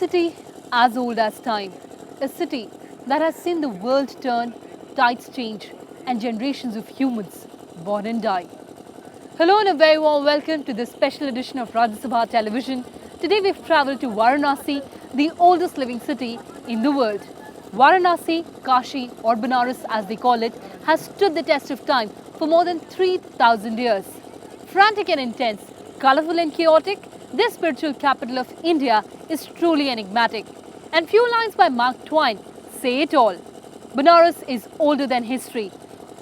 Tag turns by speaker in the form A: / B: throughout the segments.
A: city as old as time, a city that has seen the world turn, tides change, and generations of humans born and die. Hello and a very warm welcome to this special edition of Rajya Sabha Television. Today we've travelled to Varanasi, the oldest living city in the world. Varanasi, Kashi or Banaras as they call it, has stood the test of time for more than 3,000 years. Frantic and intense, colourful and chaotic, this spiritual capital of India is truly enigmatic. And few lines by Mark Twain say it all. Banaras is older than history,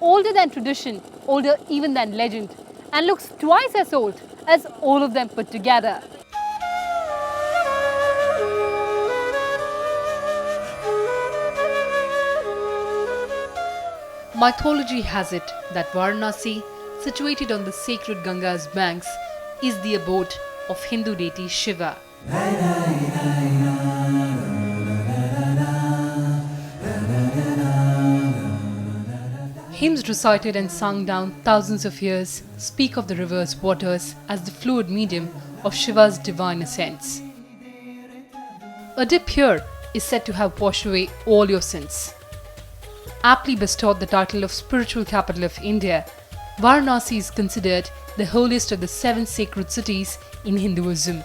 A: older than tradition, older even than legend, and looks twice as old as all of them put together. Mythology has it that Varanasi, situated on the sacred Ganga's banks, is the abode of Hindu deity Shiva. Hymns recited and sung down thousands of years speak of the river's waters as the fluid medium of Shiva's divine essence. A dip here is said to have washed away all your sins. Aptly bestowed the title of spiritual capital of India, Varanasi is considered the holiest of the 7 sacred cities in Hinduism.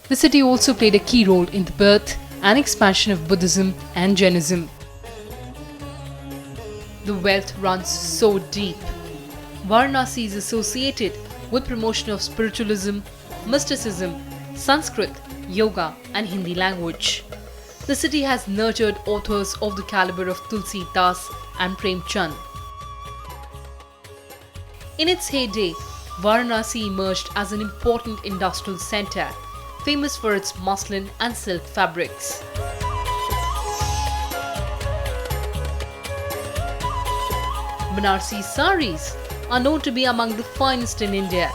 A: The city also played a key role in the birth and expansion of Buddhism and Jainism. The wealth runs so deep. Varanasi is associated with promotion of spiritualism, mysticism, Sanskrit, yoga and Hindi language. The city has nurtured authors of the caliber of Tulsi Das and Prem Chand. In its heyday, Varanasi emerged as an important industrial centre, famous for its muslin and silk fabrics. Banarsi saris are known to be among the finest in India,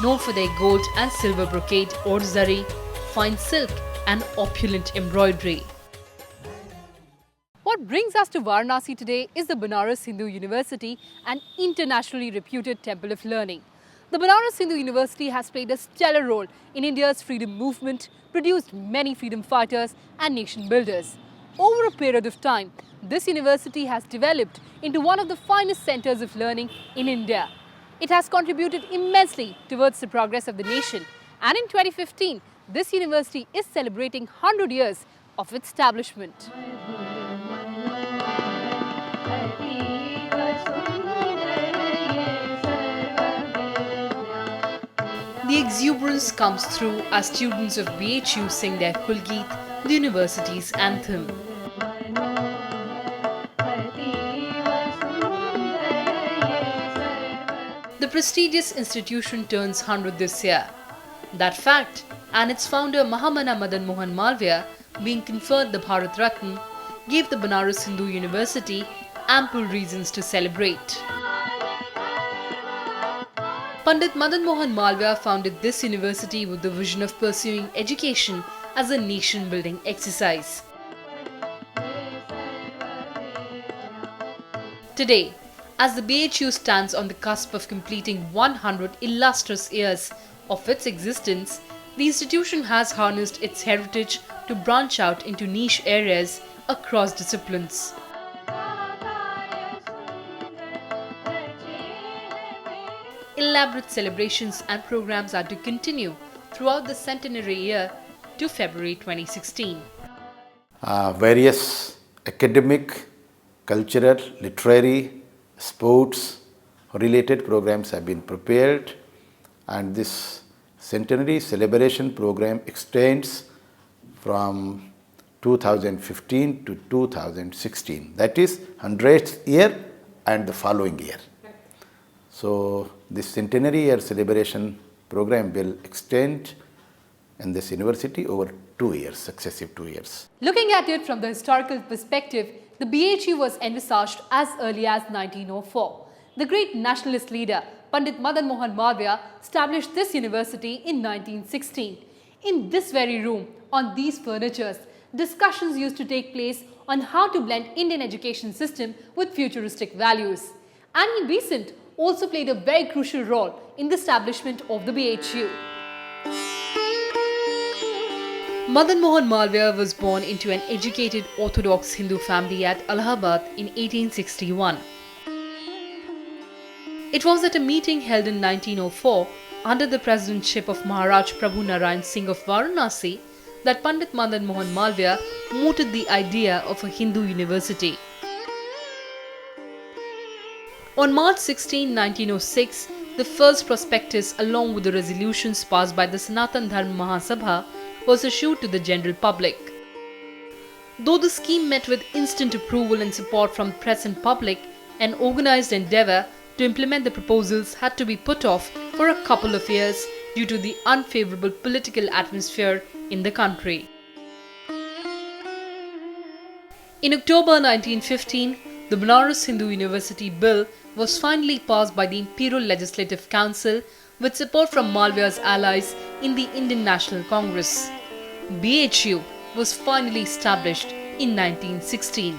A: known for their gold and silver brocade or zari, fine silk and opulent embroidery. What brings us to Varanasi today is the Banaras Hindu University, an internationally reputed temple of learning. The Banaras Hindu University has played a stellar role in India's freedom movement, produced many freedom fighters and nation builders. Over a period of time, this university has developed into one of the finest centres of learning in India. It has contributed immensely towards the progress of the nation, and in 2015, this university is celebrating 100 years of its establishment. The exuberance comes through as students of BHU sing their Kulgeet, the university's anthem. The prestigious institution turns 100 this year. That fact and its founder Pandit Madan Mohan Malaviya being conferred the Bharat Ratna gave the Banaras Hindu University ample reasons to celebrate. Pandit Madan Mohan Malaviya founded this university with the vision of pursuing education as a nation-building exercise. Today, as the BHU stands on the cusp of completing 100 illustrious years of its existence, the institution has harnessed its heritage to branch out into niche areas across disciplines. Elaborate celebrations and programs are to continue throughout the centenary year to February 2016.
B: Various academic, cultural, literary, sports related programs have been prepared, and this centenary celebration program extends from 2015 to 2016. That is 100th year and the following year. So this centenary year celebration program will extend in this university over 2 years, successive 2 years.
A: Looking at it from the historical perspective, the BHU was envisaged as early as 1904. The great nationalist leader Pandit Madan Mohan Malaviya established this university in 1916. In this very room, on these furnitures, discussions used to take place on how to blend Indian education system with futuristic values. Annie Besant also played a very crucial role in the establishment of the BHU. Madan Mohan Malaviya was born into an educated Orthodox Hindu family at Allahabad in 1861. It was at a meeting held in 1904 under the presidentship of Maharaj Prabhu Narayan Singh of Varanasi that Pandit Madan Mohan Malaviya mooted the idea of a Hindu university. On March 16, 1906, the first prospectus along with the resolutions passed by the Sanatan Dharma Mahasabha was issued to the general public. Though the scheme met with instant approval and support from press and public, an organized endeavour to implement the proposals had to be put off for a couple of years due to the unfavourable political atmosphere in the country. In October 1915, the Banaras Hindu University Bill was finally passed by the Imperial Legislative Council with support from Malaviya's allies in the Indian National Congress. BHU was finally established in 1916.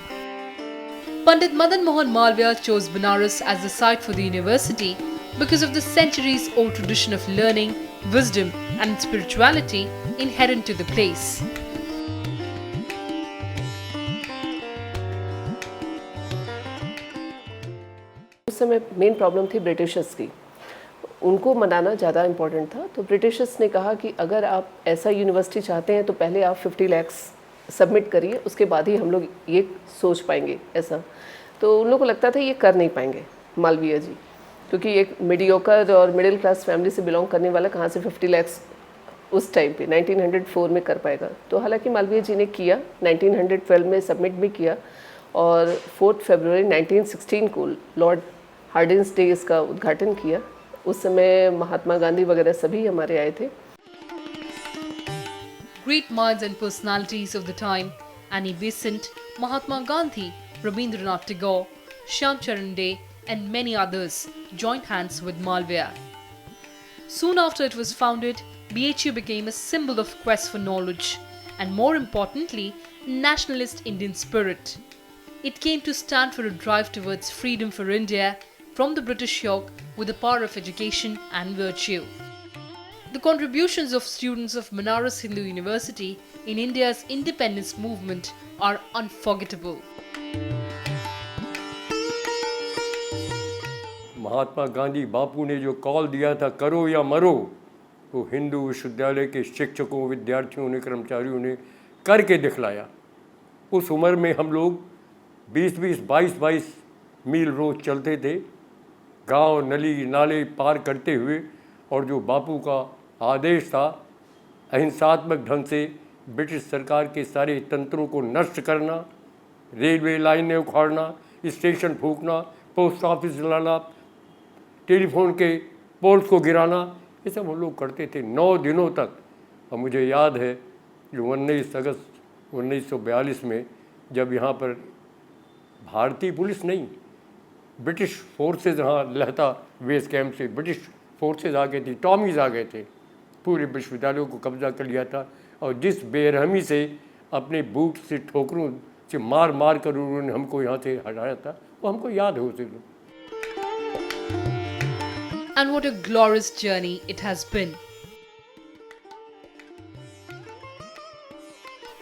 A: Pandit Madan Mohan Malaviya chose Banaras as the site for the university because of the centuries-old tradition of learning, wisdom and spirituality inherent to the place.
C: उस समय main problem थी Britishers की, उनको मनाना ज़्यादा important था। तो Britishers ने कहा कि अगर आप ऐसा यूनिवर्सिटी चाहते हैं तो पहले आप 50 लाख सबमिट करिए, उसके बाद ही हम लोग ये सोच पाएंगे ऐसा। तो उन लोगों को लगता था ये कर नहीं पाएंगे मालवीय जी, क्योंकि एक मीडियोकर और मिडिल क्लास फैमिली से बिलोंग करने वाला कहाँ से 50 लाख उस टाइम पे 1904 में कर पाएगा। तो हालांकि मालवीय जी ने किया, 1912 में सबमिट भी किया और 4 फरवरी 1916 को लॉर्ड हार्डिंस डे इसका उद्घाटन किया। उस समय महात्मा गांधी वगैरह सभी हमारे आए थे।
A: Great minds and personalities of the time, Annie Besant, Mahatma Gandhi, Rabindranath Tagore, Shyam Charan Dey and many others joined hands with Malaviya. Soon after it was founded, BHU became a symbol of quest for knowledge and, more importantly, nationalist Indian spirit. It came to stand for a drive towards freedom for India from the British yoke with the power of education and virtue. The contributions of students of Banaras Hindu University in India's independence movement are unforgettable.
D: Mahatma Gandhi बापू ने जो call दिया था करो या मरो, वो हिंदू विश्वविद्यालय के शिक्षकों, विद्यार्थियों ने, कर्मचारियों ने करके दिखलाया। उस उम्र में हम लोग 20-20, 22-22 मील रोज चलते थे, गांव नली नाले पार करते हुए, और जो बापू का आदेश था अहिंसात्मक ढंग से ब्रिटिश सरकार के सारे तंत्रों को नष्ट करना, रेलवे लाइनें उखाड़ना, स्टेशन फूंकना, पोस्ट ऑफिस जलाना, टेलीफोन के पोल्स को गिराना, ये सब हम लोग करते थे 9 दिनों तक। और मुझे याद है जो 19 अगस्त 1942 में जब यहाँ पर भारतीय पुलिस नहीं, ब्रिटिश फोर्सेज यहाँ लहता बेस कैंप से ब्रिटिश फोर्सेज आ गए थे, टॉमीज आ गए थे, पूरे विश्वविद्यालयों को कब्जा कर लिया था। और जिस बेरहमी से अपने बूट से ठोकरों से मार मार कर उन्होंने हमको यहाँ से हटाया था, वो हमको याद है उसे।
A: And what a glorious journey it has been.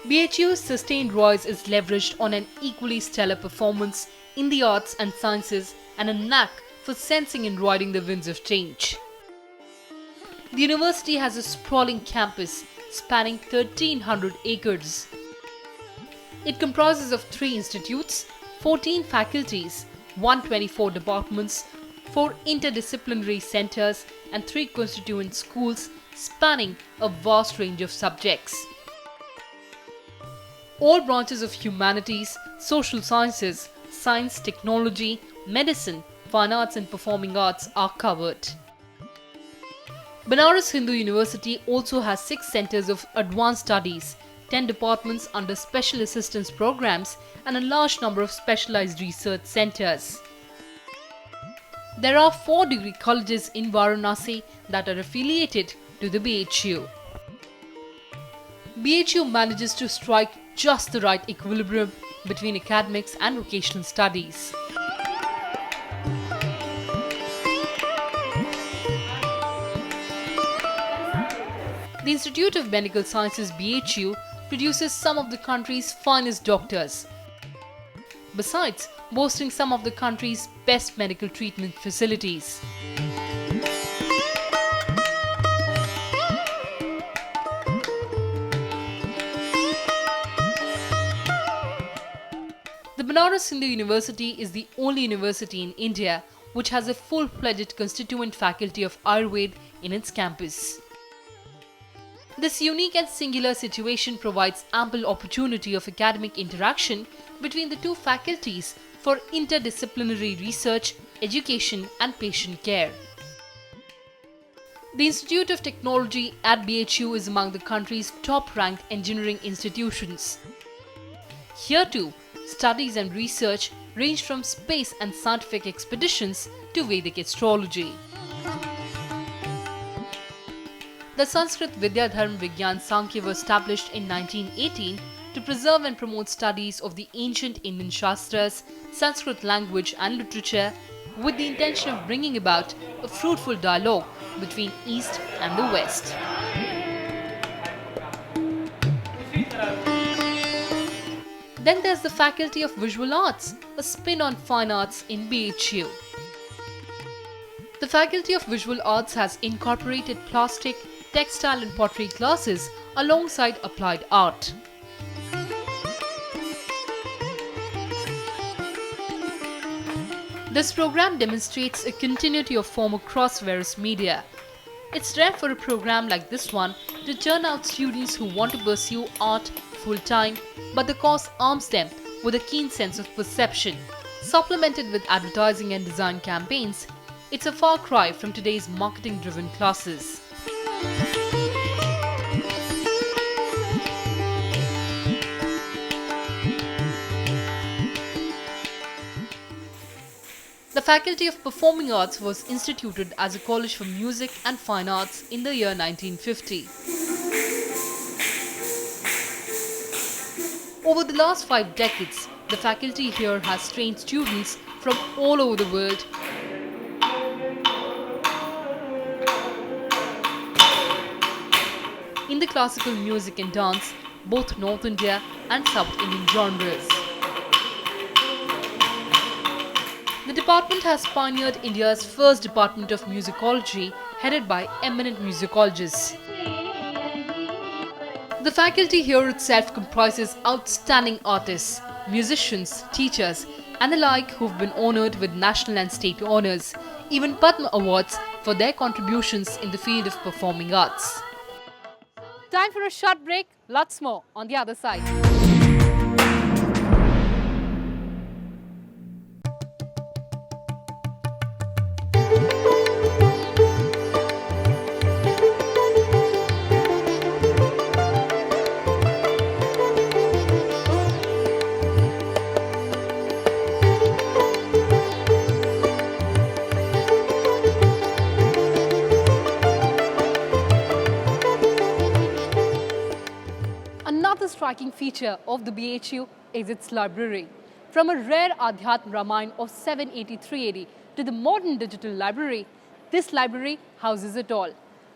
A: BHU's sustained rise is leveraged on an equally stellar performance in the arts and sciences and a knack for sensing and riding the winds of change. The university has a sprawling campus spanning 1,300 acres. It comprises of 3 institutes, 14 faculties, 124 departments, 4 interdisciplinary centers and 3 constituent schools spanning a vast range of subjects. All branches of humanities, social sciences, science, technology, medicine, fine arts and performing arts are covered. Banaras Hindu University also has 6 centers of advanced studies, 10 departments under special assistance programs and a large number of specialized research centers. There are 4 degree colleges in Varanasi that are affiliated to the BHU. BHU manages to strike just the right equilibrium between academics and vocational studies. The Institute of Medical Sciences BHU produces some of the country's finest doctors, besides boasting some of the country's best medical treatment facilities. The Banaras Hindu University is the only university in India which has a full-fledged constituent faculty of Ayurveda in its campus. This unique and singular situation provides ample opportunity of academic interaction between the two faculties for interdisciplinary research, education and patient care. The Institute of Technology at BHU is among the country's top-ranked engineering institutions. Here too, studies and research range from space and scientific expeditions to Vedic astrology. The Sanskrit Vidya Dharma Vigyan Sankhya was established in 1918 to preserve and promote studies of the ancient Indian Shastras, Sanskrit language and literature with the intention of bringing about a fruitful dialogue between East and the West. Then there's the Faculty of Visual Arts, a spin on fine arts in BHU. The Faculty of Visual Arts has incorporated plastic, textile and pottery classes alongside applied art. This program demonstrates a continuity of form across various media. It's rare for a program like this one to turn out students who want to pursue art full-time, but the course arms them with a keen sense of perception. Supplemented with advertising and design campaigns, it's a far cry from today's marketing-driven classes. The Faculty of Performing Arts was instituted as a college for music and fine arts in the year 1950. Over the last 5 decades, the faculty here has trained students from all over the world in the classical music and dance, both North India and South Indian genres. The department has pioneered India's first department of musicology, headed by eminent musicologists. The faculty here itself comprises outstanding artists, musicians, teachers, and the like who've been honoured with national and state honours, even Padma Awards for their contributions in the field of performing arts. Time for a short break, lots more on the other side. Another striking feature of the BHU is its library. From a rare Adhyatma Ramayana of 783 AD to the modern digital library, this library houses it all.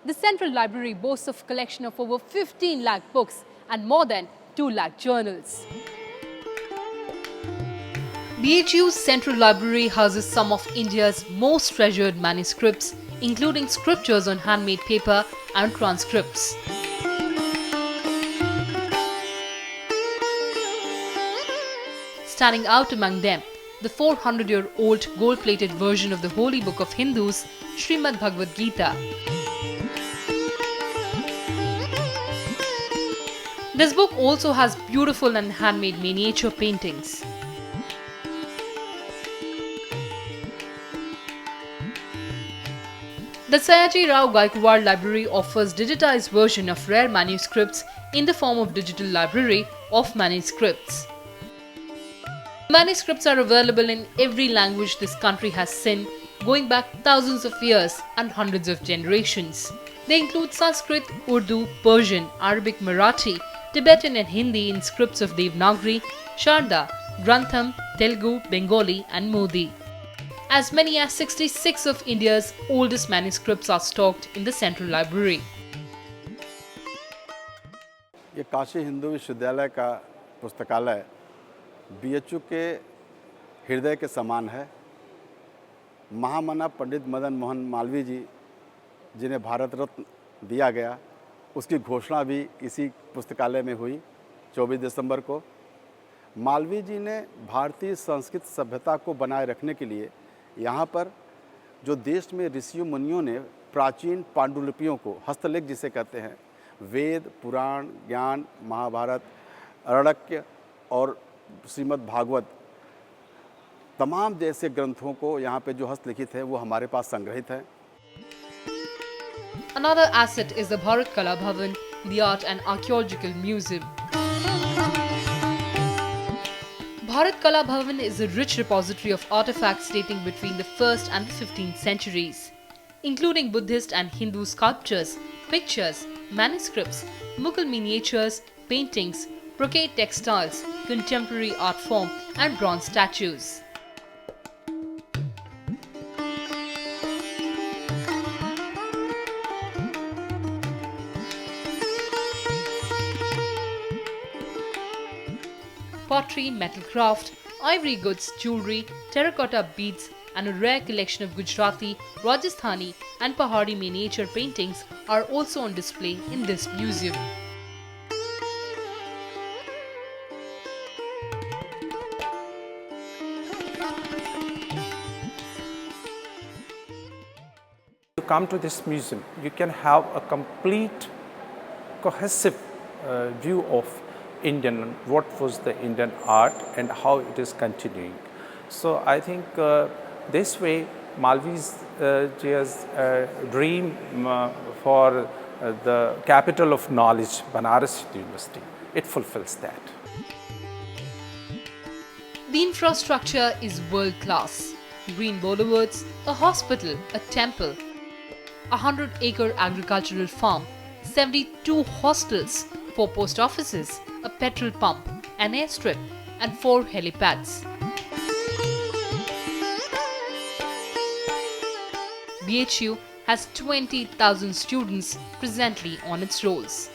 A: The central library boasts a collection of over 15 lakh books and more than 2 lakh journals. BHU's central library houses some of India's most treasured manuscripts, including scriptures on handmade paper and transcripts. Standing out among them, the 400-year-old gold-plated version of the holy book of Hindus, Srimad Bhagavad Gita. This book also has beautiful and handmade miniature paintings. The Sayaji Rao Gaikwad Library offers digitized version of rare manuscripts in the form of digital library of manuscripts. Manuscripts are available in every language this country has seen, going back thousands of years and hundreds of generations. They include Sanskrit, Urdu, Persian, Arabic, Marathi, Tibetan and Hindi in scripts of Devanagari, Sharda, Grantham, Telugu, Bengali and Modi. As many as 66 of India's oldest manuscripts are stocked in the Central Library.
E: ये काशी हिंदू विश्वविद्यालय का पुस्तकालय BHU के हृदय के समान है। महामना पंडित मदन मोहन मालवीय जी जिन्हें भारत रत्न दिया गया, उसकी घोषणा भी इसी पुस्तकालय में हुई 24 दिसंबर को। मालवीय जी ने भारतीय संस्कृत सभ्यता को बनाए रखने के लिए यहाँ पर जो देश में ऋषियों मुनियों ने प्राचीन पांडुलिपियों को, हस्तलेख जिसे कहते हैं, वेद, पुराण, ज्ञान, महाभारत, अरण्यक और श्रीमद् भागवत, तमाम जैसे ग्रंथों को यहाँ पे जो हस्तलिखित है वो हमारे पास संग्रहित है।
A: Another asset is the Bharat Kala Bhavan, the Art and Archaeological Museum. Bharat Kala Bhavan is a rich repository of artifacts dating between the 1st and the 15th centuries, including Buddhist and Hindu sculptures, pictures, manuscripts, Mughal miniatures, paintings, brocade textiles, contemporary art form and bronze statues. Pottery, metal craft, ivory goods, jewellery, terracotta beads and a rare collection of Gujarati, Rajasthani and Pahari miniature paintings are also on display in this museum.
F: To come to this museum, you can have a complete, cohesive view of Indian, what was the Indian art and how it is continuing. So I think this way Malviya's dream for the capital of knowledge, Banaras Hindu University, it fulfills that.
A: The infrastructure is world class. Green boulevards, a hospital, a temple, a 100-acre agricultural farm, 72 hostels, 4 post offices, a petrol pump, an airstrip and 4 helipads. BHU has 20,000 students presently on its rolls.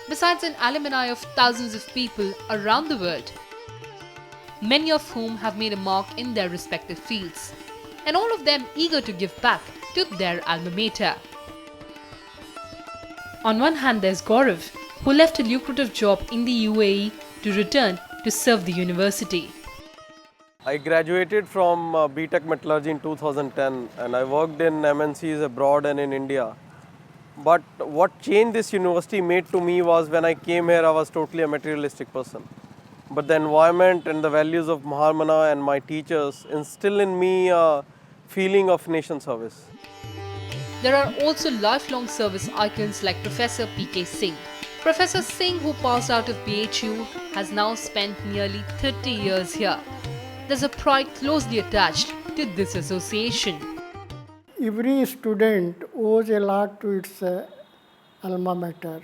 A: Besides an alumni of thousands of people around the world, many of whom have made a mark in their respective fields, and all of them eager to give back to their alma mater. On one hand, there's Gaurav, who left a lucrative job in the UAE to return to serve the university.
G: I graduated from BTech Metallurgy in 2010 and I worked in MNCs abroad and in India. But what change this university made to me was when I came here, I was totally a materialistic person. But the environment and the values of Mahamana and my teachers instill in me a feeling of nation service.
A: There are also lifelong service icons like Professor P.K. Singh. Professor Singh, who passed out of BHU, has now spent nearly 30 years here. There's a pride closely attached to this association.
H: Every student owes a lot to its alma mater.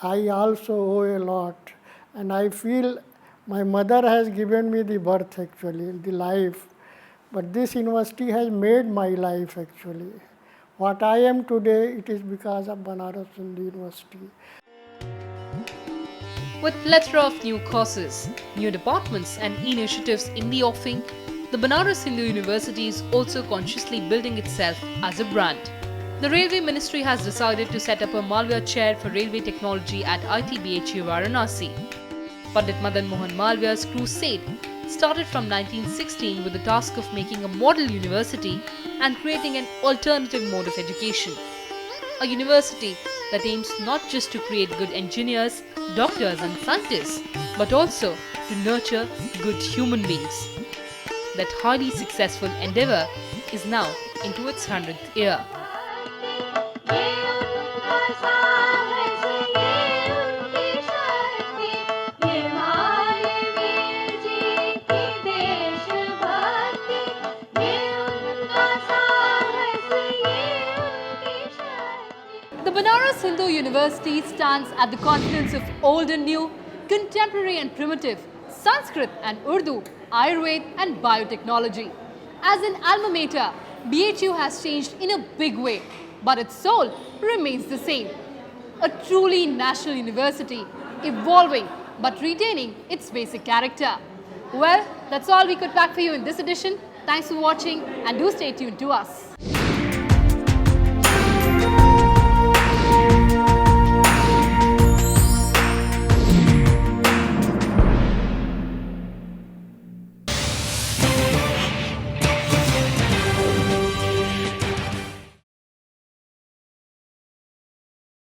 H: I also owe a lot, and I feel my mother has given me the birth actually, the life, but this university has made my life actually. What I am today, it is because of Banaras Hindu University.
A: With plethora of new courses, new departments and initiatives in the offing, the Banaras Hindu University is also consciously building itself as a brand. The Railway Ministry has decided to set up a Malaviya Chair for Railway Technology at ITBHU Varanasi. Pandit Madan Mohan Malaviya's crusade started from 1916 with the task of making a model university and creating an alternative mode of education. A university that aims not just to create good engineers, doctors and scientists, but also to nurture good human beings. That highly successful endeavour is now into its 100th year. The Banaras Hindu University stands at the confluence of old and new, contemporary and primitive, Sanskrit and Urdu, Ayurveda and biotechnology. As an alma mater, BHU has changed in a big way, but its soul remains the same. A truly national university, evolving but retaining its basic character. Well, that's all we could pack for you in this edition. Thanks for watching and do stay tuned to us.